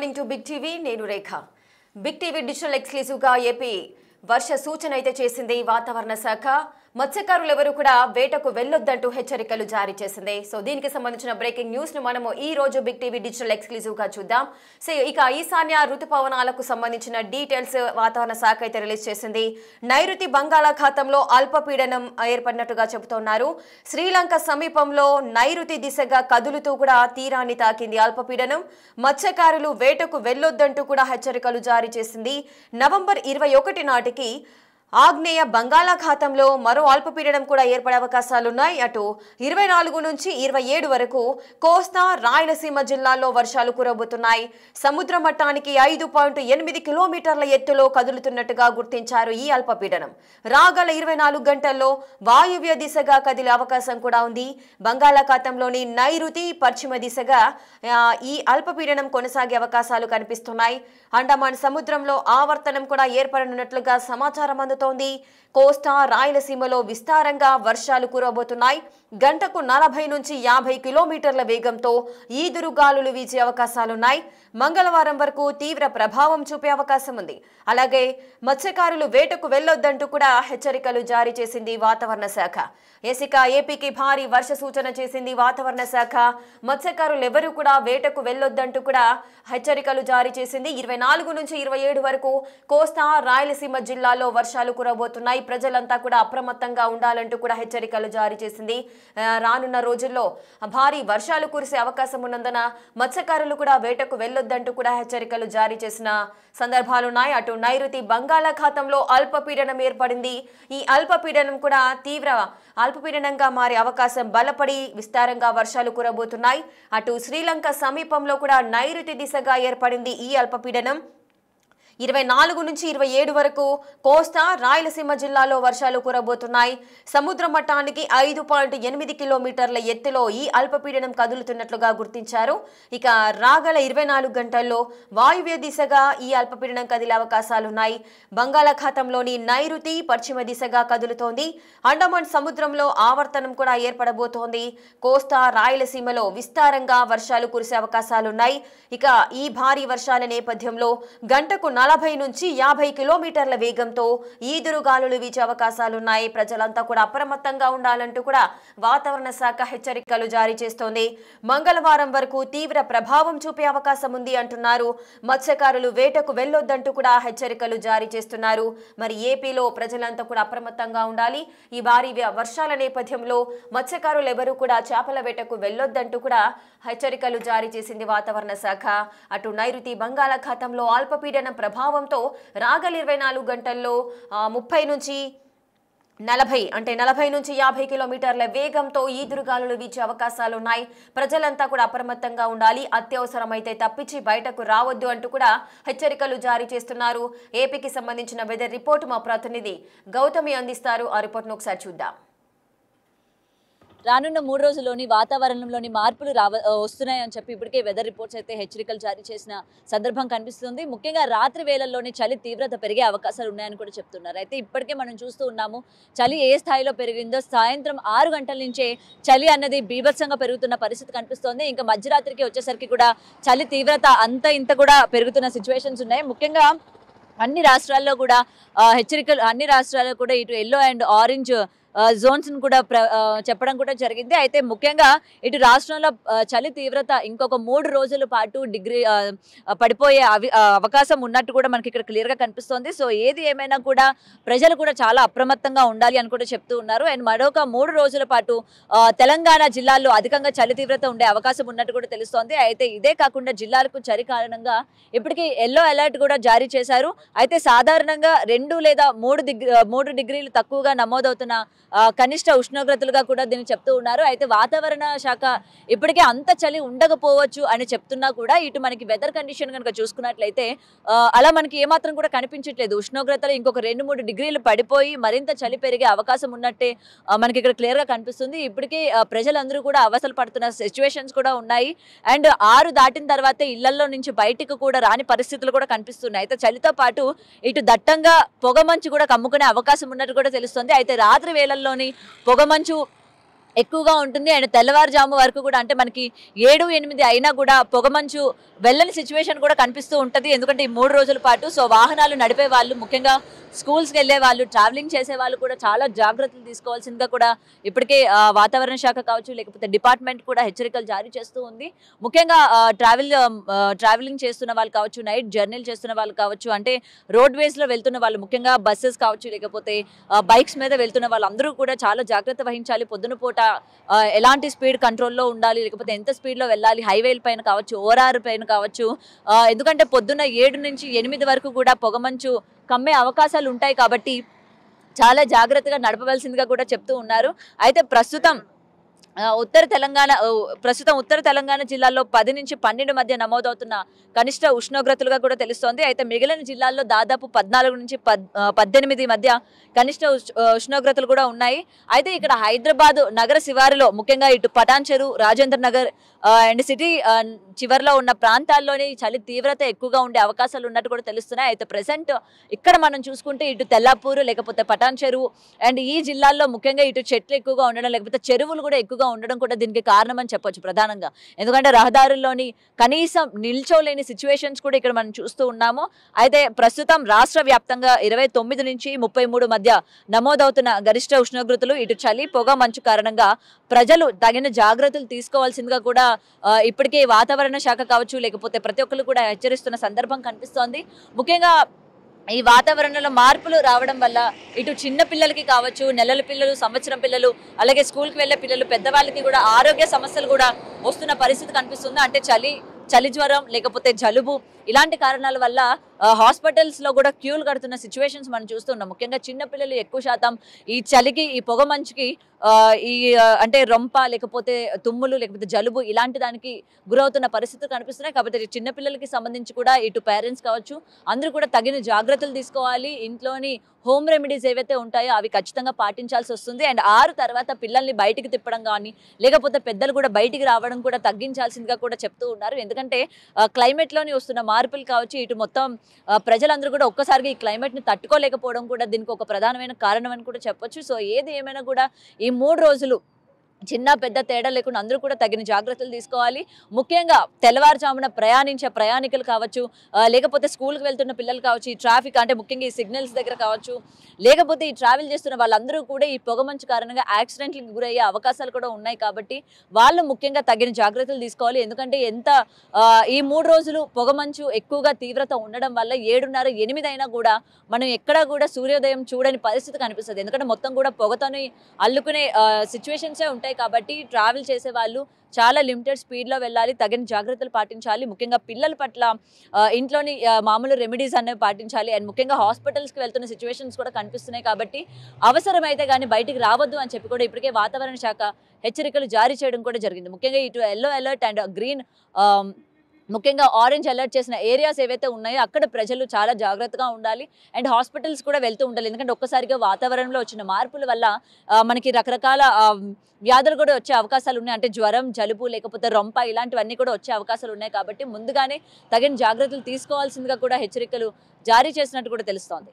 Morning to big TV నేను రేఖ. Big TV digital exclusive గా AP వర్ష సూచన అయితే చేసింది వాతావరణ శాఖ. మత్స్యకారులు ఎవరు కూడా వేటకు వెళ్లొద్దంటూ హెచ్చరికలు జారీ చేసింది. సో దీనికి సంబంధించిన బ్రేకింగ్ న్యూస్ ను మనము ఈ రోజు బిగ్ టీవీ డిజిటల్ ఎక్స్క్లూజివ్ గా చూద్దాం. సో ఇక ఈశాన్య ఋతుపవనాలకు సంబంధించిన డీటెయిల్స్ వాతావరణ శాఖ అయితే రిలీజ్ చేసింది. నైరుతి బంగాళాఖాతంలో అల్పపీడనం ఏర్పడినట్టుగా చెబుతున్నారు. శ్రీలంక సమీపంలో నైరుతి దిశగా కదులుతూ కూడా తీరాన్ని తాకింది అల్పపీడనం. మత్స్యకారులు వేటకు వెళ్లొద్దంటూ కూడా హెచ్చరికలు జారీ చేసింది. నవంబర్ 21 నాటికి ఆగ్నేయ బంగాళాఖాతంలో మరో అల్పపీడనం కూడా ఏర్పడే అవకాశాలున్నాయి. అటు 24 నుంచి 27 వరకు కోస్తా రాయలసీమ జిల్లాల్లో వర్షాలు కురబోతున్నాయి. సముద్ర మట్టానికి 5.8 కిలోమీటర్ల ఎత్తులో కదులుతున్నట్టుగా గుర్తించారు ఈ అల్పపీడనం. రాగల 24 గంటల్లో వాయువ్య దిశగా కదిలే అవకాశం కూడా ఉంది. బంగాళాఖాతంలోని నైరుతి పశ్చిమ దిశగా ఈ అల్పపీడనం కొనసాగే అవకాశాలు కనిపిస్తున్నాయి. అండమాన్ సముద్రంలో ఆవర్తనం కూడా ఏర్పడనున్నట్లుగా సమాచారం అందుతోంది. కోస్తా రాయలసీమలో విస్తారంగా వర్షాలు కురవబోతున్నాయి. గంటకు 40 నుంచి 50 కిలోమీటర్ల వేగంతో ఈదురుగాలులు వీచే అవకాశాలున్నాయి. మంగళవారం వరకు తీవ్ర ప్రభావం చూపే అవకాశం ఉంది. అలాగే మత్స్యకారులు వేటకు వెళ్లొద్దంటూ కూడా హెచ్చరికలు జారీ చేసింది వాతావరణ శాఖ. ఇక ఏపీకి భారీ వర్ష సూచన చేసింది వాతావరణ శాఖ. మత్స్యకారులు ఎవరు కూడా వేటకు వెళ్లొద్దంటూ కూడా హెచ్చరికలు జారీ చేసింది. 24 నుంచి 27 వరకు కోస్తా రాయలసీమ జిల్లాలో వర్షాలు కురవబోతున్నాయి. ప్రజలంతా కూడా అప్రమత్తంగా ఉండాలంటూ కూడా హెచ్చరికలు జారీ చేసింది. రానున్న రోజుల్లో భారీ వర్షాలు కురిసే అవకాశం ఉన్నందున మత్స్యకారులు కూడా వేటకు వెళ్లొద్దంటూ కూడా హెచ్చరికలు జారీ చేసిన సందర్భాలున్నాయి. అటు నైరుతి బంగాళాఖాతంలో అల్పపీడనం ఏర్పడింది. ఈ అల్పపీడనం కూడా తీవ్ర అల్పపీడనంగా మారే అవకాశం బలపడి విస్తారంగా వర్షాలు కురబోతున్నాయి. అటు శ్రీలంక సమీపంలో కూడా నైరుతి దిశగా ఏర్పడింది ఈ అల్పపీడనం. 24 నుంచి 27 వరకు కోస్తా రాయలసీమ జిల్లాలో వర్షాలు కురబోతున్నాయి. సముద్ర మట్టానికి 5.8 కిలోమీటర్ల ఎత్తులో ఈ అల్పపీడనం కదులుతున్నట్లుగా గుర్తించారు. ఇక రాగల 24 గంటల్లో వాయువ్య దిశగా ఈ అల్పపీడనం కదిలే అవకాశాలున్నాయి. బంగాళాఖాతంలోని నైరుతి పశ్చిమ దిశగా కదులుతోంది. అండమాన్ సముద్రంలో ఆవర్తనం కూడా ఏర్పడబోతోంది. కోస్తా రాయలసీమలో విస్తారంగా వర్షాలు కురిసే అవకాశాలున్నాయి. ఇక ఈ భారీ వర్షాల నేపథ్యంలో గంటకు 40 నుంచి 50 కిలోమీటర్ల వేగంతో ఈదురుగాలులు వీచే అవకాశాలున్నాయి. ప్రజలంతా కూడా అప్రమత్తంగా ఉండాలంటూ కూడా వాతావరణ శాఖ హెచ్చరికలు జారీ చేస్తోంది. మంగళవారం వరకు తీవ్ర ప్రభావం చూపే అవకాశం ఉంది అంటున్నారు. మత్స్యకారులు వేటకు వెళ్లొద్దంటూ కూడా హెచ్చరికలు జారీ చేస్తున్నారు. మరి ఏపీలో ప్రజలంతా కూడా అప్రమత్తంగా ఉండాలి. ఈ భారీ వర్షాల నేపథ్యంలో మత్స్యకారులు ఎవరు కూడా చేపల వేటకు వెళ్లొద్దంటూ కూడా హెచ్చరికలు జారీ చేసింది వాతావరణ శాఖ. అటు నైరుతి బంగాళాఖాతంలో అల్పపీడనం ప్రభావంతో రాగల 24 గంటల్లో 30 నుంచి 40 నుంచి 50 కిలోమీటర్ల వేగంతో ఈదురుగాలులు వీచే అవకాశాలున్నాయి. ప్రజలంతా కూడా అప్రమత్తంగా ఉండాలి. అత్యవసరమైతే తప్పించి బయటకు రావద్దు అంటూ కూడా హెచ్చరికలు జారీ చేస్తున్నారు. ఏపీకి సంబంధించిన వెదర్ రిపోర్ట్ మా ప్రతినిధి గౌతమి అందిస్తారు. ఆ రిపోర్ట్ను ఒకసారి చూద్దాం. రానున్న 3 రోజుల్లోని వాతావరణంలోని మార్పులు వస్తున్నాయని చెప్పి ఇప్పటికే వెదర్ రిపోర్ట్స్ అయితే హెచ్చరికలు జారీ చేసిన సందర్భం కనిపిస్తుంది. ముఖ్యంగా రాత్రి వేళల్లోనే చలి తీవ్రత పెరిగే అవకాశాలు ఉన్నాయని కూడా చెప్తున్నారు. అయితే ఇప్పటికే మనం చూస్తూ ఉన్నాము చలి ఏ స్థాయిలో పెరిగిందో. సాయంత్రం 6 గంటల నుంచే చలి అన్నది బీభత్సంగా పెరుగుతున్న పరిస్థితి కనిపిస్తోంది. ఇంకా మధ్యరాత్రికి వచ్చేసరికి కూడా చలి తీవ్రత అంత ఇంత కూడా పెరుగుతున్న సిచ్యువేషన్స్ ఉన్నాయి. ముఖ్యంగా అన్ని రాష్ట్రాల్లో కూడా హెచ్చరికలు అన్ని రాష్ట్రాల్లో కూడా ఇటు ఎల్లో అండ్ ఆరెంజ్ జోన్స్ కూడా చెప్పడం కూడా జరిగింది. అయితే ముఖ్యంగా ఇటు రాష్ట్రంలో చలి తీవ్రత ఇంకొక 3 రోజుల పాటు పడిపోయే అవకాశం ఉన్నట్టు కూడా మనకి ఇక్కడ క్లియర్గా కనిపిస్తోంది. సో ఏది ఏమైనా కూడా ప్రజలు కూడా చాలా అప్రమత్తంగా ఉండాలి అని కూడా చెప్తూ ఉన్నారు. అండ్ మరొక 3 రోజుల పాటు తెలంగాణ జిల్లాల్లో అధికంగా చలి తీవ్రత ఉండే అవకాశం ఉన్నట్టు కూడా తెలుస్తోంది. అయితే ఇదే కాకుండా జిల్లాలకు చలి కారణంగా ఇప్పటికీ ఎల్లో అలర్ట్ కూడా జారీ చేశారు. అయితే సాధారణంగా 2 లేదా 3 డిగ్రీలు తక్కువగా నమోదవుతున్న కనిష్ట ఉష్ణోగ్రతలుగా కూడా దీన్ని చెప్తూ ఉన్నారు. అయితే వాతావరణ శాఖ ఇప్పటికే అంత చలి ఉండకపోవచ్చు అని చెప్తున్నా కూడా ఇటు మనకి వెదర్ కండిషన్ కనుక చూసుకున్నట్లయితే అలా మనకి ఏమాత్రం కూడా కనిపించట్లేదు. ఉష్ణోగ్రతలు ఇంకొక 2-3 డిగ్రీలు పడిపోయి మరింత చలి పెరిగే అవకాశం ఉన్నట్టే మనకి ఇక్కడ క్లియర్ గా కనిపిస్తుంది. ఇప్పటికే ప్రజలందరూ కూడా అవసలు పడుతున్న సిచ్యువేషన్స్ కూడా ఉన్నాయి. అండ్ 6 దాటిన తర్వాతే ఇళ్లలో నుంచి బయటకు కూడా రాని పరిస్థితులు కూడా కనిపిస్తున్నాయి. అయితే చలితో పాటు ఇటు దట్టంగా పొగమంచు కూడా కమ్ముకునే అవకాశం ఉన్నట్టు కూడా తెలుస్తుంది. అయితే రాత్రి వేళల్లోని పొగమంచు ఎక్కువగా ఉంటుంది. అండ్ తెల్లవారుజాము వరకు కూడా అంటే మనకి 7-8 అయినా కూడా పొగమంచు వెళ్ళని సిచ్యువేషన్ కూడా కనిపిస్తూ ఉంటుంది. ఎందుకంటే ఈ 3 రోజుల పాటు సో వాహనాలు నడిపే వాళ్ళు, ముఖ్యంగా స్కూల్స్కి వెళ్ళే వాళ్ళు, ట్రావెలింగ్ చేసే వాళ్ళు కూడా చాలా జాగ్రత్తలు తీసుకోవాల్సిందిగా కూడా ఇప్పటికే వాతావరణ శాఖ కావచ్చు, లేకపోతే డిపార్ట్మెంట్ కూడా హెచ్చరికలు జారీ చేస్తూ ఉంది. ముఖ్యంగా ట్రావెలింగ్ చేస్తున్న వాళ్ళు కావచ్చు, నైట్ జర్నీలు చేస్తున్న వాళ్ళు కావచ్చు, అంటే రోడ్వేస్లో వెళ్తున్న వాళ్ళు, ముఖ్యంగా బస్సెస్ కావచ్చు, లేకపోతే బైక్స్ మీద వెళ్తున్న వాళ్ళందరూ కూడా చాలా జాగ్రత్త వహించాలి. పొద్దున పూట ఎలాంటి స్పీడ్ కంట్రోల్లో ఉండాలి, లేకపోతే ఎంత స్పీడ్లో వెళ్ళాలి, హైవేల పైన కావచ్చు, ఓఆర్ఆర్ పైన కావచ్చు. ఎందుకంటే పొద్దున్న 7 నుంచి 8 వరకు కూడా పొగమంచు కమ్మే అవకాశాలు ఉంటాయి కాబట్టి చాలా జాగ్రత్తగా నడపవలసిందిగా కూడా చెప్తూ ఉన్నారు. అయితే ప్రస్తుతం ఉత్తర తెలంగాణ జిల్లాల్లో 10 నుంచి 12 మధ్య నమోదవుతున్న కనిష్ట ఉష్ణోగ్రతలుగా కూడా తెలుస్తోంది. అయితే మిగిలిన జిల్లాల్లో దాదాపు 14 నుంచి 18 మధ్య కనిష్ట ఉష్ణోగ్రతలు కూడా ఉన్నాయి. అయితే ఇక్కడ హైదరాబాద్ నగర శివారులో, ముఖ్యంగా ఇటు పటాన్ చెరువు, రాజేంద్ర నగర్ అండ్ సిటీ చివరిలో ఉన్న ప్రాంతాల్లోనే చలి తీవ్రత ఎక్కువగా ఉండే అవకాశాలు ఉన్నట్టు కూడా తెలుస్తున్నాయి. అయితే ప్రెసెంట్ ఇక్కడ మనం చూసుకుంటే ఇటు తెల్లాపూర్, లేకపోతే పటాన్ చెరువు అండ్ ఈ జిల్లాల్లో ముఖ్యంగా ఇటు చెట్లు ఎక్కువగా ఉండడం, లేకపోతే చెరువులు కూడా ఎక్కువగా ఉండడం కూడా దీనికి కారణం అని చెప్పొచ్చు ప్రధానంగా. ఎందుకంటే రహదారుల్లోని కనీసం నిల్చోలేని సిచ్యువేషన్స్ కూడా ఇక్కడ మనం చూస్తూ ఉన్నాము. అయితే ప్రస్తుతం రాష్ట్ర వ్యాప్తంగా 29 నుంచి 33 మధ్య నమోదవుతున్న గరిష్ట ఉష్ణోగ్రతలు, ఇటు చలి పొగ మంచు కారణంగా ప్రజలు తగిన జాగ్రత్తలు తీసుకోవాల్సిందిగా కూడా ఇప్పటికే వాతావరణ శాఖ కావచ్చు, లేకపోతే ప్రతి ఒక్కరు కూడా హెచ్చరిస్తున్న సందర్భం కనిపిస్తోంది. ముఖ్యంగా ఈ వాతావరణంలో మార్పులు రావడం వల్ల ఇటు చిన్న పిల్లలకి కావచ్చు, నెలల పిల్లలు, సంవత్సరం పిల్లలు, అలాగే స్కూల్కి వెళ్ళే పిల్లలు, పెద్దవాళ్ళకి కూడా ఆరోగ్య సమస్యలు కూడా వస్తున్న పరిస్థితి కనిపిస్తుంది. అంటే చలి జ్వరం, లేకపోతే జలుబు, ఇలాంటి కారణాల వల్ల హాస్పిటల్స్లో కూడా క్యూలు కడుతున్న సిచ్యువేషన్స్ మనం చూస్తున్నాం. ముఖ్యంగా చిన్నపిల్లలు ఎక్కువ శాతం ఈ చలికి, ఈ పొగ మంచుకి అంటే రొంప, లేకపోతే తుమ్ములు, లేకపోతే జలుబు ఇలాంటి దానికి గురవుతున్న పరిస్థితులు కనిపిస్తున్నాయి. కాబట్టి చిన్నపిల్లలకి సంబంధించి కూడా ఇటు పేరెంట్స్ కావచ్చు, అందరూ కూడా తగిన జాగ్రత్తలు తీసుకోవాలి. ఇంట్లోని హోమ్ రెమెడీస్ ఏవైతే ఉంటాయో అవి ఖచ్చితంగా పాటించాల్సి వస్తుంది. అండ్ 6 తర్వాత పిల్లల్ని బయటికి తిప్పడం కానీ, లేకపోతే పెద్దలు కూడా బయటికి రావడం కూడా తగ్గించాల్సిందిగా కూడా చెప్తూ ఉన్నారు. ఎందుకంటే క్లైమేట్లోని వస్తున్న మార్పులు కావచ్చు, ఇటు మొత్తం ప్రజలందరూ కూడా ఒక్కసారిగా ఈ క్లైమేట్ని తట్టుకోలేకపోవడం కూడా దీనికి ఒక ప్రధానమైన కారణం అని కూడా చెప్పొచ్చు. సో ఏది ఏమైనా కూడా ఈ 3 రోజులు చిన్న పెద్ద తేడా లేకుండా అందరూ కూడా తగిన జాగ్రత్తలు తీసుకోవాలి. ముఖ్యంగా తెల్లవారుజామున ప్రయాణించే ప్రయాణికులు కావచ్చు, లేకపోతే స్కూల్కి వెళ్తున్న పిల్లలు కావచ్చు, ఈ ట్రాఫిక్ అంటే ముఖ్యంగా ఈ సిగ్నల్స్ దగ్గర కావచ్చు, లేకపోతే ఈ ట్రావెల్ చేస్తున్న వాళ్ళందరూ కూడా ఈ పొగమంచు కారణంగా యాక్సిడెంట్లకు గురయ్యే అవకాశాలు కూడా ఉన్నాయి. కాబట్టి వాళ్ళు ముఖ్యంగా తగిన జాగ్రత్తలు తీసుకోవాలి. ఎందుకంటే ఈ 3 రోజులు పొగమంచు ఎక్కువగా తీవ్రత ఉండడం వల్ల 7:30, 8 అయినా కూడా మనం ఎక్కడా కూడా సూర్యోదయం చూడని పరిస్థితి కనిపిస్తుంది. ఎందుకంటే మొత్తం కూడా పొగతోని అల్లుకునే సిచ్యువేషన్సే ఉంటాయి. కాబట్టి ట్రావెల్ చేసే వాళ్ళు చాలా లిమిటెడ్ స్పీడ్లో వెళ్ళాలి, తగిన జాగ్రత్తలు పాటించాలి. ముఖ్యంగా పిల్లల పట్ల ఇంట్లోని మామూలు రెమెడీస్ అనేవి పాటించాలి. అండ్ ముఖ్యంగా హాస్పిటల్స్కి వెళ్తున్న సిచ్యువేషన్స్ కూడా కనిపిస్తున్నాయి. కాబట్టి అవసరమైతే కానీ బయటికి రావద్దు అని చెప్పి కూడా ఇప్పటికే వాతావరణ శాఖ హెచ్చరికలు జారీ చేయడం కూడా జరిగింది. ముఖ్యంగా ఇటు ఎల్లో అలర్ట్ అండ్ గ్రీన్, ముఖ్యంగా ఆరెంజ్ అలర్ట్ చేసిన ఏరియాస్ ఏవైతే ఉన్నాయో అక్కడ ప్రజలు చాలా జాగ్రత్తగా ఉండాలి. అండ్ హాస్పిటల్స్ కూడా వెళ్తూ ఉండాలి. ఎందుకంటే ఒక్కసారిగా వాతావరణంలో వచ్చిన మార్పుల వల్ల మనకి రకరకాల వ్యాధులు కూడా వచ్చే అవకాశాలు ఉన్నాయి. అంటే జ్వరం, జలుబు, లేకపోతే రొంప ఇలాంటివన్నీ కూడా వచ్చే అవకాశాలు ఉన్నాయి. కాబట్టి ముందుగానే తగిన జాగ్రత్తలు తీసుకోవాల్సిందిగా కూడా హెచ్చరికలు జారీ చేసినట్టు కూడా తెలుస్తోంది.